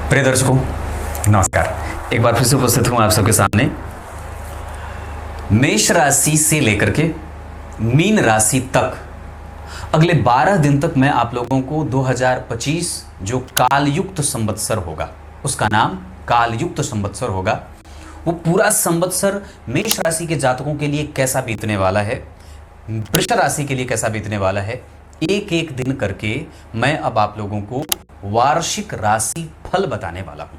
प्रिय दर्शकों, नमस्कार। एक बार फिर से उपस्थित हूं आप सबके सामने मेष राशि से लेकर के मीन राशि तक अगले 12 दिन तक मैं आप लोगों को 2025 जो कालयुक्त संवत्सर होगा, उसका नाम कालयुक्त संवत्सर होगा, वो पूरा संवत्सर मेष राशि के जातकों के लिए कैसा बीतने वाला है, वृष राशि के लिए कैसा बीतने वाला है, एक एक दिन करके मैं अब आप लोगों को वार्षिक राशि फल बताने वाला हूं।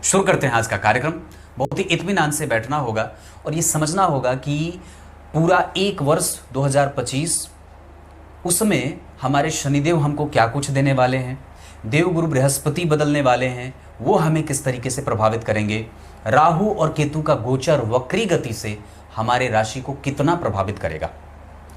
शुरू करते हैं आज का कार्यक्रम। बहुत ही इत्मीनान से बैठना होगा और ये समझना होगा कि पूरा एक वर्ष 2025 उसमें हमारे शनिदेव हमको क्या कुछ देने वाले हैं, देवगुरु बृहस्पति बदलने वाले हैं, वो हमें किस तरीके से प्रभावित करेंगे, राहु और केतु का गोचर वक्री गति से हमारे राशि को कितना प्रभावित करेगा,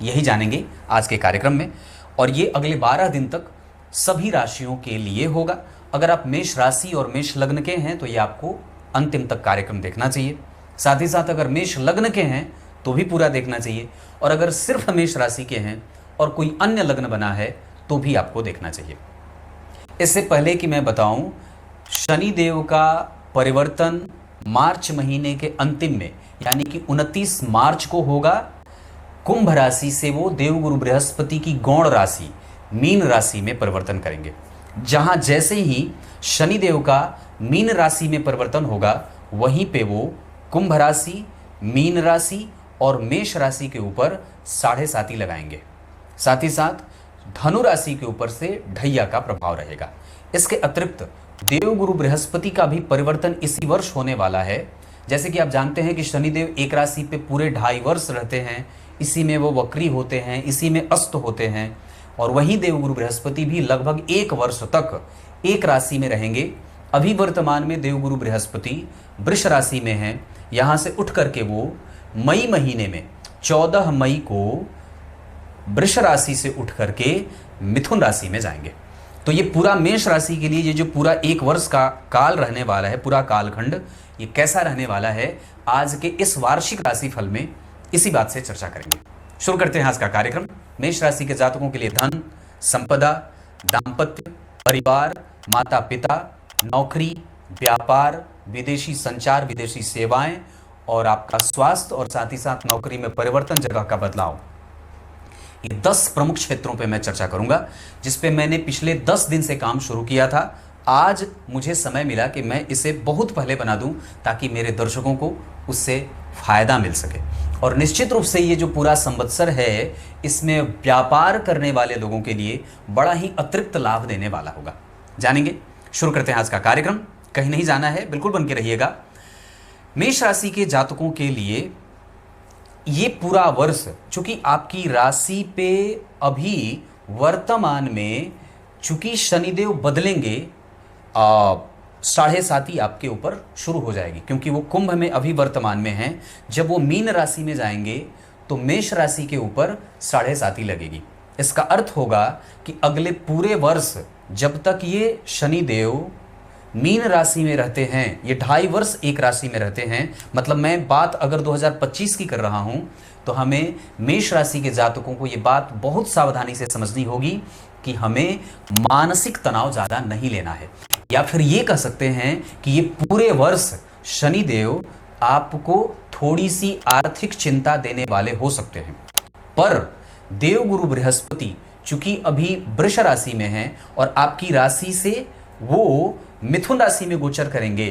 यही जानेंगे आज के कार्यक्रम में। और ये अगले 12 दिन तक सभी राशियों के लिए होगा। अगर आप मेष राशि और मेष लग्न के हैं तो ये आपको अंतिम तक कार्यक्रम देखना चाहिए। साथ ही साथ अगर मेष लग्न के हैं तो भी पूरा देखना चाहिए, और अगर सिर्फ मेष राशि के हैं और कोई अन्य लग्न बना है तो भी आपको देखना चाहिए। इससे पहले कि मैं बताऊं, शनिदेव का परिवर्तन मार्च महीने के अंतिम में यानी कि 29 मार्च को होगा। कुंभ राशि से वो देवगुरु बृहस्पति की गौण राशि मीन राशि में परिवर्तन करेंगे। जहां जैसे ही शनिदेव का मीन राशि में परिवर्तन होगा, वहीं पे वो कुंभ राशि, मीन राशि और मेष राशि के ऊपर 7.5 लगाएंगे। साथ ही साथ धनु राशि के ऊपर से ढैया का प्रभाव रहेगा। इसके अतिरिक्त देवगुरु बृहस्पति का भी परिवर्तन इसी वर्ष होने वाला है। जैसे कि आप जानते हैं कि शनिदेव एक राशि पे पूरे 2.5 वर्ष रहते हैं, इसी में वो वक्री होते हैं, इसी में अस्त होते हैं, और वहीं देवगुरु बृहस्पति भी लगभग 1 वर्ष तक एक राशि में रहेंगे। अभी वर्तमान में देवगुरु बृहस्पति वृष राशि में हैं। यहाँ से उठ करके वो मई महीने में 14 मई को वृष राशि से उठ करके मिथुन राशि में जाएंगे। तो ये पूरा मेष राशि के लिए ये जो पूरा 1 वर्ष का काल रहने वाला है, पूरा कालखंड, ये कैसा रहने वाला है, आज के इस वार्षिक राशि फल में इसी बात से चर्चा करेंगे। शुरू करते हैं आज का कार्यक्रम। मेष राशि के जातकों के लिए धन, संपदा, दाम्पत्य, परिवार, माता पिता, नौकरी, व्यापार, विदेशी संचार, विदेशी सेवाएं और आपका स्वास्थ्य, और साथ ही साथ नौकरी में परिवर्तन, जगह का बदलाव, ये 10 प्रमुख क्षेत्रों पे मैं चर्चा करूंगा, जिस पे मैंने पिछले 10 दिन से काम शुरू किया था। आज मुझे समय मिला कि मैं इसे बहुत पहले बना दूं ताकि मेरे दर्शकों को उससे फायदा मिल सके। और निश्चित रूप से ये जो पूरा संवत्सर है, इसमें व्यापार करने वाले लोगों के लिए बड़ा ही अतिरिक्त लाभ देने वाला होगा। जानेंगे। शुरू करते हैं आज का कार्यक्रम। कहीं नहीं जाना है, बिल्कुल बन के रहिएगा। मेष राशि के जातकों के लिए ये पूरा वर्ष, चूंकि आपकी राशि पे अभी वर्तमान में चूंकि शनिदेव बदलेंगे, 7.5 आपके ऊपर शुरू हो जाएगी, क्योंकि वो कुंभ में अभी वर्तमान में हैं। जब वो मीन राशि में जाएंगे तो मेष राशि के ऊपर 7.5 लगेगी। इसका अर्थ होगा कि अगले पूरे वर्ष जब तक ये शनिदेव मीन राशि में रहते हैं, ये 2.5 वर्ष एक राशि में रहते हैं, मतलब मैं बात अगर 2025 की कर रहा हूं, तो हमें मेष राशि के जातकों को ये बात बहुत सावधानी से समझनी होगी कि हमें मानसिक तनाव ज़्यादा नहीं लेना है, या फिर ये कह सकते हैं कि ये पूरे वर्ष शनिदेव आपको थोड़ी सी आर्थिक चिंता देने वाले हो सकते हैं। पर देवगुरु बृहस्पति चूंकि अभी वृष राशि में हैं और आपकी राशि से वो मिथुन राशि में गोचर करेंगे,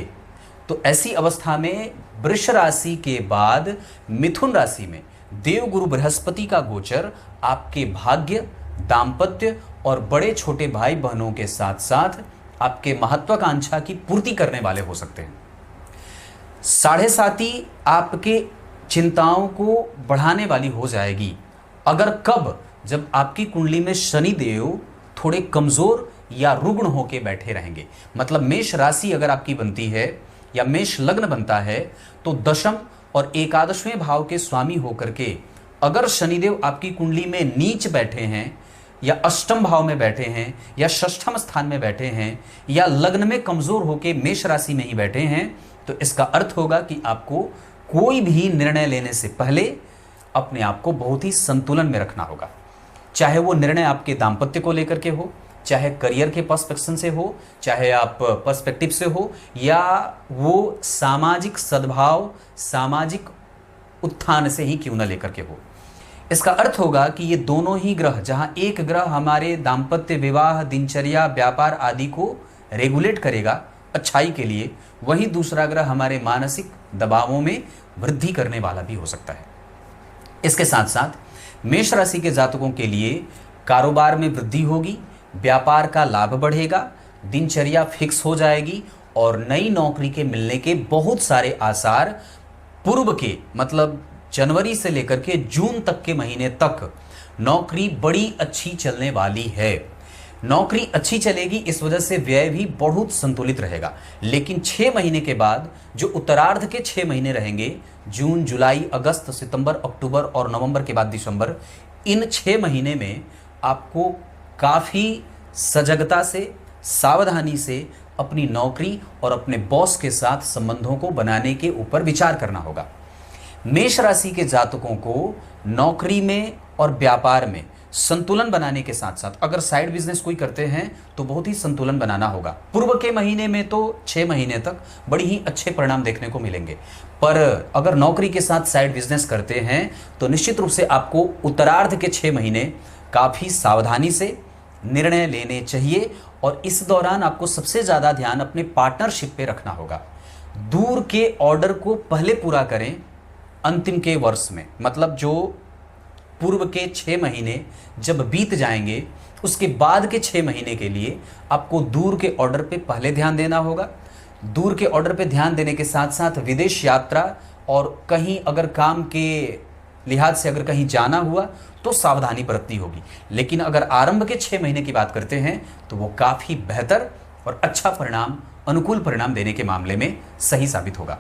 तो ऐसी अवस्था में वृष राशि के बाद मिथुन राशि में देवगुरु बृहस्पति का गोचर आपके भाग्य, दाम्पत्य और बड़े छोटे भाई बहनों के साथ साथ आपके महत्वाकांक्षा की पूर्ति करने वाले हो सकते हैं। 7.5 आपके चिंताओं को बढ़ाने वाली हो जाएगी। अगर कब, जब आपकी कुंडली में शनिदेव थोड़े कमजोर या रुग्ण होके बैठे रहेंगे, मतलब मेष राशि अगर आपकी बनती है या मेष लग्न बनता है, तो दशम और एकादशवें भाव के स्वामी होकर के अगर शनिदेव आपकी कुंडली में नीच बैठे हैं या अष्टम भाव में बैठे हैं या षष्ठम स्थान में बैठे हैं या लग्न में कमजोर होकर मेष राशि में ही बैठे हैं, तो इसका अर्थ होगा कि आपको कोई भी निर्णय लेने से पहले अपने आप को बहुत ही संतुलन में रखना होगा। चाहे वो निर्णय आपके दाम्पत्य को लेकर के हो, चाहे करियर के पर्सपेक्शन से हो, चाहे आप पर्सपेक्टिव से हो, या वो सामाजिक सद्भाव, सामाजिक उत्थान से ही क्यों न लेकर के हो। इसका अर्थ होगा कि ये दोनों ही ग्रह, जहां एक ग्रह हमारे दाम्पत्य, विवाह, दिनचर्या, व्यापार आदि को रेगुलेट करेगा अच्छाई के लिए, वहीं दूसरा ग्रह हमारे मानसिक दबावों में वृद्धि करने वाला भी हो सकता है। इसके साथ साथ मेष राशि के जातकों के लिए कारोबार में वृद्धि होगी, व्यापार का लाभ बढ़ेगा, दिनचर्या फिक्स हो जाएगी और नई नौकरी के मिलने के बहुत सारे आसार पूर्व के, मतलब जनवरी से लेकर के जून तक के महीने तक नौकरी बड़ी अच्छी चलने वाली है। नौकरी अच्छी चलेगी, इस वजह से व्यय भी बहुत संतुलित रहेगा। लेकिन 6 महीने के बाद जो उत्तरार्ध के 6 महीने रहेंगे, जून, जुलाई, अगस्त, सितंबर, अक्टूबर और नवंबर के बाद दिसंबर, इन 6 महीने में आपको काफ़ी सजगता से, सावधानी से अपनी नौकरी और अपने बॉस के साथ संबंधों को बनाने के ऊपर विचार करना होगा। मेष राशि के जातकों को नौकरी में और व्यापार में संतुलन बनाने के साथ साथ, अगर साइड बिजनेस कोई करते हैं तो बहुत ही संतुलन बनाना होगा। पूर्व के महीने में तो 6 महीने तक बड़ी ही अच्छे परिणाम देखने को मिलेंगे, पर अगर नौकरी के साथ साइड बिजनेस करते हैं तो निश्चित रूप से आपको उत्तरार्ध के 6 महीने काफ़ी सावधानी से निर्णय लेने चाहिए और इस दौरान आपको सबसे ज़्यादा ध्यान अपने पार्टनरशिप पे रखना होगा। दूर के ऑर्डर को पहले पूरा करें अंतिम के वर्ष में, मतलब जो पूर्व के 6 महीने जब बीत जाएंगे उसके बाद के 6 महीने के लिए आपको दूर के ऑर्डर पे पहले ध्यान देना होगा। दूर के ऑर्डर पे ध्यान देने के साथ साथ विदेश यात्रा और कहीं अगर काम के लिहाज से अगर कहीं जाना हुआ तो सावधानी बरतनी होगी। लेकिन अगर आरंभ के 6 महीने की बात करते हैं तो वो काफ़ी बेहतर और अच्छा परिणाम, अनुकूल परिणाम देने के मामले में सही साबित होगा।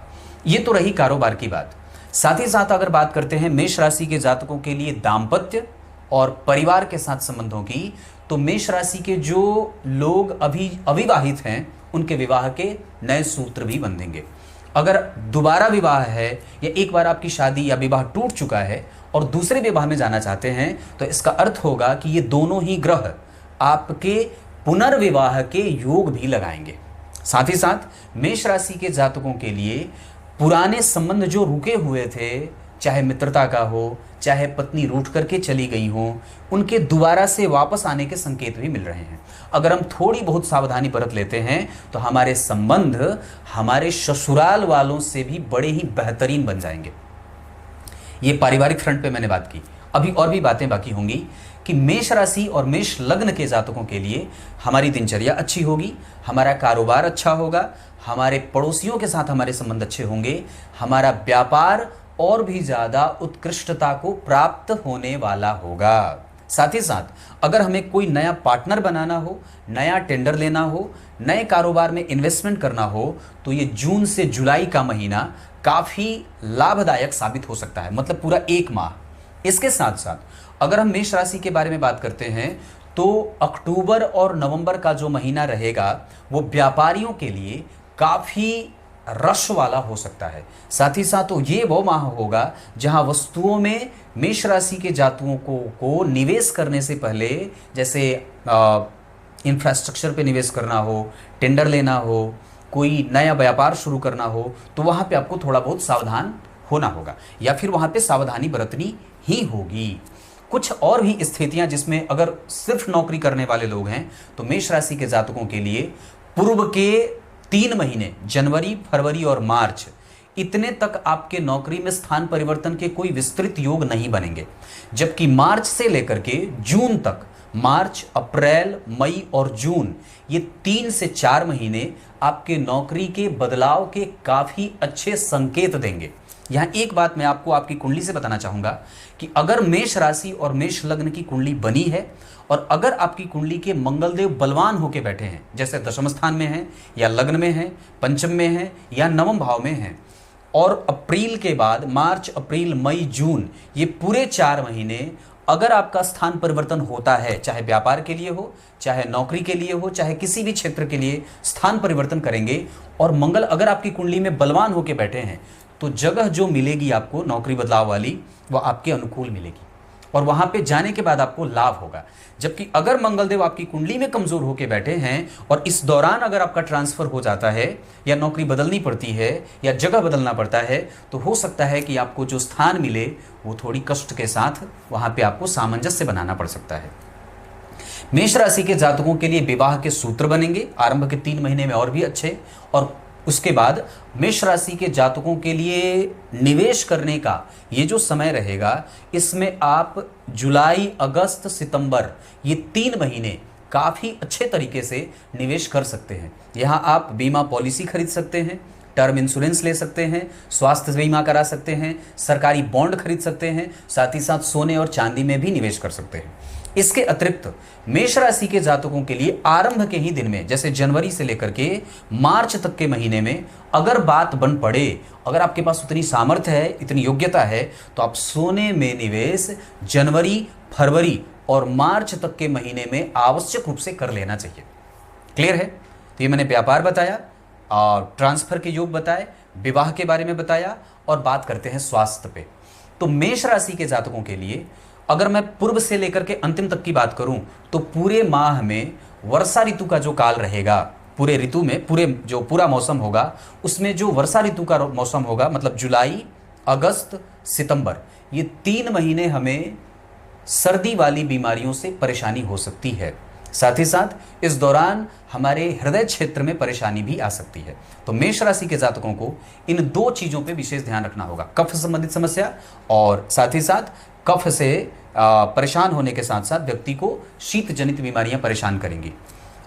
ये तो रही कारोबार की बात। साथ ही साथ अगर बात करते हैं मेष राशि के जातकों के लिए दाम्पत्य और परिवार के साथ संबंधों की, तो मेष राशि के जो लोग अभी अविवाहित हैं उनके विवाह के नए सूत्र भी बंधेंगे। अगर दोबारा विवाह है या एक बार आपकी शादी या विवाह टूट चुका है और दूसरे विवाह में जाना चाहते हैं तो इसका अर्थ होगा कि ये दोनों ही ग्रह आपके पुनर्विवाह के योग भी लगाएंगे। साथ ही साथ मेष राशि के जातकों के लिए पुराने संबंध जो रुके हुए थे, चाहे मित्रता का हो, चाहे पत्नी रूठ करके चली गई हो, उनके दोबारा से वापस आने के संकेत भी मिल रहे हैं। अगर हम थोड़ी बहुत सावधानी बरत लेते हैं तो हमारे संबंध हमारे ससुराल वालों से भी बड़े ही बेहतरीन बन जाएंगे। ये पारिवारिक फ्रंट पे मैंने बात की, अभी और भी बातें बाकी होंगी कि मेष राशि और मेष लग्न के जातकों के लिए हमारी दिनचर्या अच्छी होगी, हमारा कारोबार अच्छा होगा, हमारे पड़ोसियों के साथ हमारे संबंध अच्छे होंगे, हमारा व्यापार और भी ज़्यादा उत्कृष्टता को प्राप्त होने वाला होगा। साथ ही साथ अगर हमें कोई नया पार्टनर बनाना हो, नया टेंडर लेना हो, नए कारोबार में इन्वेस्टमेंट करना हो तो ये जून से जुलाई का महीना काफ़ी लाभदायक साबित हो सकता है, मतलब पूरा 1 माह। इसके साथ साथ अगर हम मेष राशि के बारे में बात करते हैं तो अक्टूबर और नवंबर का जो महीना रहेगा वो व्यापारियों के लिए काफ़ी रश वाला हो सकता है। साथ ही साथ तो ये वो माह होगा जहां वस्तुओं में मेष राशि के जातकों को निवेश करने से पहले, जैसे इंफ्रास्ट्रक्चर पे निवेश करना हो, टेंडर लेना हो, कोई नया व्यापार शुरू करना हो, तो वहाँ पे आपको थोड़ा बहुत सावधान होना होगा या फिर वहाँ पे सावधानी बरतनी ही होगी। कुछ और भी स्थितियाँ जिसमें अगर सिर्फ नौकरी करने वाले लोग हैं तो मेष राशि के जातकों के लिए पूर्व के 3 महीने जनवरी, फरवरी और मार्च, इतने तक आपके नौकरी में स्थान परिवर्तन के कोई विस्तृत योग नहीं बनेंगे। जबकि मार्च से लेकर के जून तक, मार्च, अप्रैल, मई और जून, ये 3 से 4 महीने आपके नौकरी के बदलाव के काफ़ी अच्छे संकेत देंगे। यहाँ एक बात मैं आपको आपकी कुंडली से बताना चाहूँगा कि अगर मेष राशि और मेष लग्न की कुंडली बनी है और अगर आपकी कुंडली के मंगलदेव बलवान होके बैठे हैं, जैसे दशम स्थान में हैं या लग्न में हैं, पंचम में हैं या नवम भाव में हैं, और अप्रैल के बाद मार्च, अप्रैल, मई, जून, ये पूरे 4 महीने अगर आपका स्थान परिवर्तन होता है, चाहे व्यापार के लिए हो, चाहे नौकरी के लिए हो, चाहे किसी भी क्षेत्र के लिए स्थान परिवर्तन करेंगे और मंगल अगर आपकी कुंडली में बलवान होके बैठे हैं तो जगह जो मिलेगी आपको नौकरी बदलाव वाली वो आपके अनुकूल मिलेगी। और वहां पे जाने के बाद आपको लाभ होगा। जबकि अगर मंगलदेव आपकी कुंडली में कमजोर होकर बैठे हैं और इस दौरान अगर आपका ट्रांसफर हो जाता है या नौकरी बदलनी पड़ती है या जगह बदलना पड़ता है, तो हो सकता है कि आपको जो स्थान मिले वो थोड़ी कष्ट के साथ वहां पे आपको सामंजस्य बनाना पड़ सकता है। मेष राशि के जातकों के लिए विवाह के सूत्र बनेंगे आरंभ के 3 महीने में और भी अच्छे। और उसके बाद मेष राशि के जातकों के लिए निवेश करने का ये जो समय रहेगा, इसमें आप जुलाई, अगस्त, सितंबर ये 3 महीने काफ़ी अच्छे तरीके से निवेश कर सकते हैं। यहाँ आप बीमा पॉलिसी खरीद सकते हैं, टर्म इंश्योरेंस ले सकते हैं, स्वास्थ्य बीमा करा सकते हैं, सरकारी बॉन्ड खरीद सकते हैं, साथ ही साथ सोने और चांदी में भी निवेश कर सकते हैं। इसके अतिरिक्त मेष राशि के जातकों के लिए आरंभ के ही दिन में, जैसे जनवरी से लेकर के मार्च तक के महीने में अगर बात बन पड़े, अगर आपके पास उतनी सामर्थ्य है, इतनी योग्यता है, तो आप सोने में निवेश जनवरी, फरवरी और मार्च तक के महीने में आवश्यक रूप से कर लेना चाहिए। क्लियर है? तो ये मैंने व्यापार बताया और ट्रांसफर के योग बताए, विवाह के बारे में बताया और बात करते हैं स्वास्थ्य पे। तो मेष राशि के जातकों के लिए अगर मैं पूर्व से लेकर के अंतिम तक की बात करूं तो पूरे माह में वर्षा ऋतु का जो काल रहेगा, पूरे ऋतु में पूरा मौसम होगा, उसमें जो वर्षा ऋतु का मौसम होगा, मतलब जुलाई, अगस्त, सितंबर, ये 3 महीने हमें सर्दी वाली बीमारियों से परेशानी हो सकती है। साथ ही साथ इस दौरान हमारे हृदय क्षेत्र में परेशानी भी आ सकती है। तो मेष राशि के जातकों को इन 2 चीज़ों पे विशेष ध्यान रखना होगा, कफ संबंधित समस्या और साथ ही साथ कफ से परेशान होने के साथ साथ व्यक्ति को शीत जनित बीमारियां परेशान करेंगी।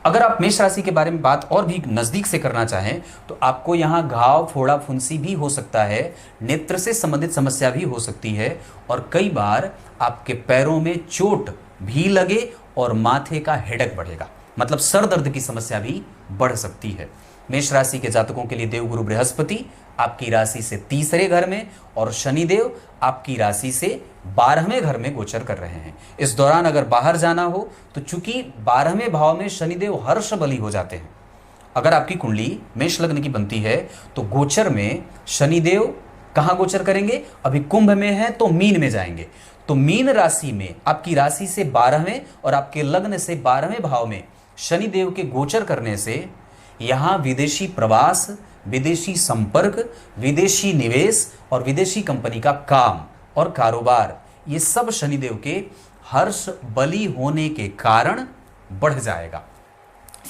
अगर आप मेष राशि के बारे में बात और भी नज़दीक से करना चाहें तो आपको यहाँ घाव, फोड़ा, फुंसी भी हो सकता है, नेत्र से संबंधित समस्या भी हो सकती है और कई बार आपके पैरों में चोट भी लगे और माथे का हेडेक बढ़ेगा, मतलब सर दर्द की समस्या भी बढ़ सकती है। मेष राशि के जातकों के लिए देवगुरु बृहस्पति आपकी राशि से 3रे घर में और शनिदेव आपकी राशि से 12वें घर में गोचर कर रहे हैं। इस दौरान अगर बाहर जाना हो तो चूंकि 12वें भाव में शनिदेव हर्ष बली हो जाते हैं। अगर आपकी कुंडली मेष लग्न की बनती है तो गोचर में शनिदेव कहाँ गोचर करेंगे? अभी कुंभ में है तो मीन में जाएंगे। तो मीन राशि में आपकी राशि से 12वें और आपके लग्न से 12वें भाव में शनिदेव के गोचर करने से यहाँ विदेशी प्रवास, विदेशी संपर्क, विदेशी निवेश और विदेशी कंपनी का काम और कारोबार, ये सब शनिदेव के हर्ष बली होने के कारण बढ़ जाएगा।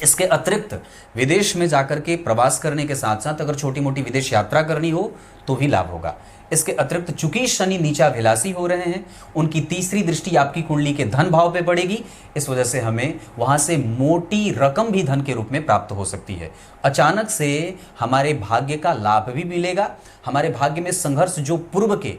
इसके अतिरिक्त विदेश में जाकर के प्रवास करने के साथ साथ अगर छोटी मोटी विदेश यात्रा करनी हो तो भी लाभ होगा। इसके अतिरिक्त चूंकि शनि नीचाभिलाषी हो रहे हैं, उनकी 3री दृष्टि आपकी कुंडली के धन भाव पे पड़ेगी, इस वजह से हमें वहां से मोटी रकम भी धन के रूप में प्राप्त हो सकती है। अचानक से हमारे भाग्य का लाभ भी मिलेगा। हमारे भाग्य में संघर्ष जो पूर्व के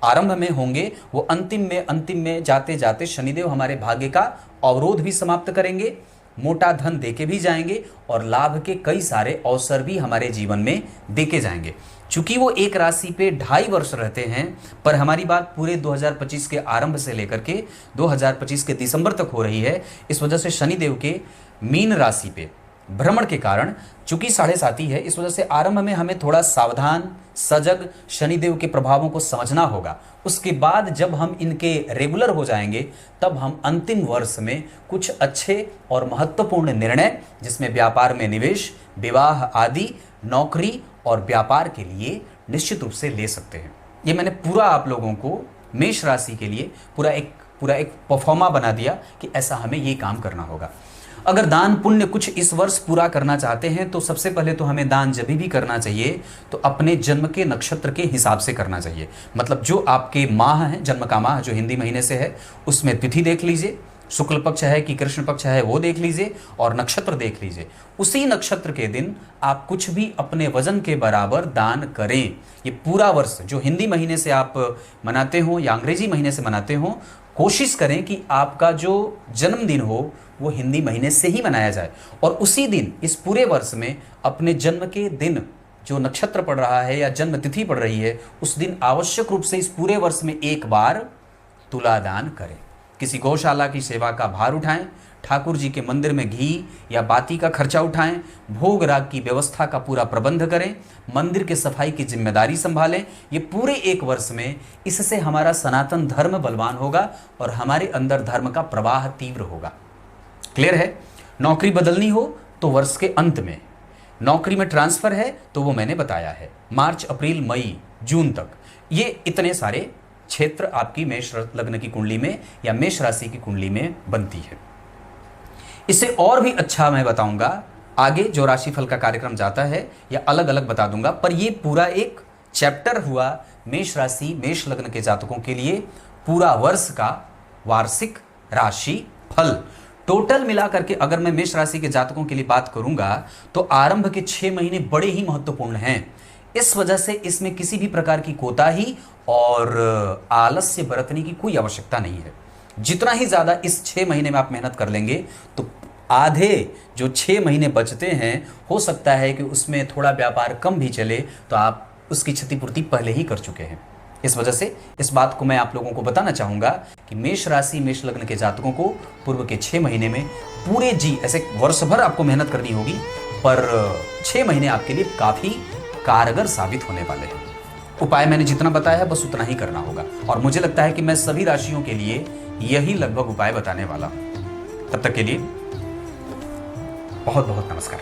आरंभ में होंगे वो अंतिम में जाते जाते शनिदेव हमारे भाग्य का अवरोध भी समाप्त करेंगे, मोटा धन देके भी जाएंगे और लाभ के कई सारे अवसर भी हमारे जीवन में देके जाएंगे। चूंकि वो एक राशि पे 2.5 वर्ष रहते हैं, पर हमारी बात पूरे 2025 के आरंभ से लेकर के 2025 के दिसंबर तक हो रही है। इस वजह से शनिदेव के मीन राशि पे भ्रमण के कारण चूंकि 7.5 है, इस वजह से आरंभ में हमें थोड़ा सावधान, सजग, शनिदेव के प्रभावों को समझना होगा। उसके बाद जब हम इनके रेगुलर हो जाएंगे तब हम अंतिम वर्ष में कुछ अच्छे और महत्वपूर्ण निर्णय, जिसमें व्यापार में निवेश, विवाह आदि, नौकरी और व्यापार के लिए निश्चित रूप से ले सकते हैं। ये मैंने पूरा आप लोगों को मेष राशि के लिए पूरा एक परफॉर्मा बना दिया कि ऐसा हमें ये काम करना होगा। अगर दान पुण्य कुछ इस वर्ष पूरा करना चाहते हैं तो सबसे पहले तो हमें दान जब भी करना चाहिए तो अपने जन्म के नक्षत्र के हिसाब से करना चाहिए। मतलब जो आपके माह है, जन्म का माह जो हिंदी महीने से है, उसमें तिथि देख लीजिए, शुक्ल पक्ष है कि कृष्ण पक्ष है वो देख लीजिए और नक्षत्र देख लीजिए। उसी नक्षत्र के दिन आप कुछ भी अपने वजन के बराबर दान करें। ये पूरा वर्ष जो हिंदी महीने से आप मनाते हो या अंग्रेजी महीने से मनाते हो, कोशिश करें कि आपका जो जन्मदिन हो वो हिंदी महीने से ही मनाया जाए और उसी दिन, इस पूरे वर्ष में अपने जन्म के दिन जो नक्षत्र पड़ रहा है या जन्म तिथि पड़ रही है, उस दिन आवश्यक रूप से इस पूरे वर्ष में एक बार तुला दान करें। किसी गौशाला की सेवा का भार उठाएं, ठाकुर जी के मंदिर में घी या बाती का खर्चा उठाएं, भोग राग की व्यवस्था का पूरा प्रबंध करें, मंदिर के सफाई की जिम्मेदारी संभालें। ये पूरे 1 वर्ष में इससे हमारा सनातन धर्म बलवान होगा और हमारे अंदर धर्म का प्रवाह तीव्र होगा। क्लियर है? नौकरी बदलनी हो तो वर्ष के अंत में, नौकरी में ट्रांसफर है तो वो मैंने बताया है मार्च, अप्रैल, मई, जून तक। ये इतने सारे क्षेत्र आपकी मेष लग्न की कुंडली में या मेष राशि की कुंडली में बनती है। इससे और भी अच्छा मैं बताऊंगा आगे, जो राशिफल का कार्यक्रम जाता है या अलग अलग बता दूंगा, पर ये पूरा एक चैप्टर हुआ मेष राशि मेष लग्न के जातकों के लिए पूरा वर्ष का वार्षिक राशि फल। टोटल मिलाकर के अगर मैं मेष राशि के जातकों के लिए बात करूंगा तो आरंभ के 6 महीने बड़े ही महत्वपूर्ण हैं। इस वजह से इसमें किसी भी प्रकार की कोताही और आलस्य बरतने की कोई आवश्यकता नहीं है। जितना ही ज़्यादा इस 6 महीने में आप मेहनत कर लेंगे तो आधे जो 6 महीने बचते हैं, हो सकता है कि उसमें थोड़ा व्यापार कम भी चले तो आप उसकी क्षतिपूर्ति पहले ही कर चुके हैं। इस वजह से इस बात को मैं आप लोगों को बताना चाहूँगा कि मेष राशि मेष लग्न के जातकों को पूर्व के 6 महीने में पूरे ऐसे वर्ष भर आपको मेहनत करनी होगी, पर 6 महीने आपके लिए काफ़ी कारगर साबित होने वाले हैं। उपाय मैंने जितना बताया है बस उतना ही करना होगा, और मुझे लगता है कि मैं सभी राशियों के लिए यही लगभग उपाय बताने वाला हूं। तब तक के लिए बहुत बहुत नमस्कार।